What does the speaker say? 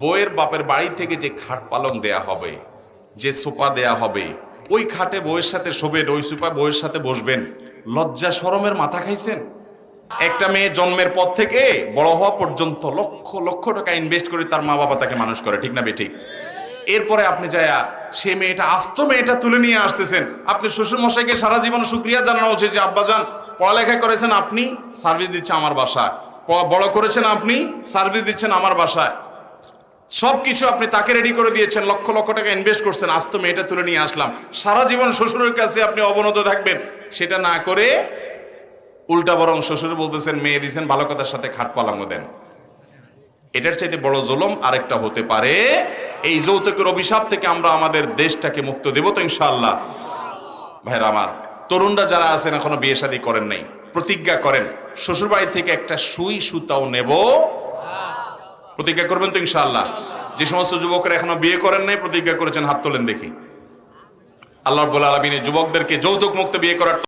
বউয়ের বাপের বাড়ি থেকে যে খাট পালং দেয়া হবে, যে সোফা দেয়া হবে, ওই খাটে বউয়ের সাথে শোবেন, ওই সোফা বউয়ের সাথে বসবেন, লজ্জা শরমের মাথা খাইছেন? একটা মেয়ে জন্মের পর থেকে বড় হওয়া পর্যন্ত লক্ষ লক্ষ টাকা ইনভেস্ট করে তার মা বাবা তাকে মানুষ করে, ঠিক না বেঠিক? এরপরে আপনি যায়া সে মেয়েটা, আস্ত মেয়েটা তুলে নিয়ে আসতেছেন। আপনি শ্বশুর মশাইকে সারা জীবন শুকরিয়া জানানো উচিত যে আব্বাজান পড়ালেখা করেছেন আপনি, সার্ভিস দিচ্ছে আমার বাসায়, বড় করেছেন আপনি, সার্ভিস দিচ্ছেন আমার বাসায়, সবকিছু আপনি তাকে রেডি করে দিয়েছেন, লক্ষ লক্ষ টাকা ইনভেস্ট করছেন, আজ তো মেয়েটা তুলে নিয়ে আসলাম। সারা জীবন শ্বশুরের কাছে আপনি অবনত থাকবেন, সেটা না করে উল্টা বরং শ্বশুর বলতেছেন মেয়ে দিয়েছেন, ভালো কথার সাথে খাট পালাঙ্গ দেন। এটার চাইতে বড় জুলুম আরেকটা হতে পারে? এই যৌতুকের অভিশাপ থেকে আমরা আমাদের দেশটাকে মুক্ত দেব তো ইনশাআল্লাহ? ভাইরা আমার, তরুণরা যারা আছেন এখনো বিয়ে শাদী করেন নাই, প্রতিজ্ঞা করেন শ্বশুর বাড়ি থেকে একটা সুই সুতাও নেব। প্রতিজ্ঞা করবেন তো ইনশাআল্লাহ? যে সমস্ত যুবকরা এখনো বিয়ে করেন নাই, প্রতিজ্ঞা করেছেন, হাত তোলেন দেখি। আল্লাহ রাব্বুল আলামিন যুবকদেরকে যৌতুক মুক্ত বিয়ে করার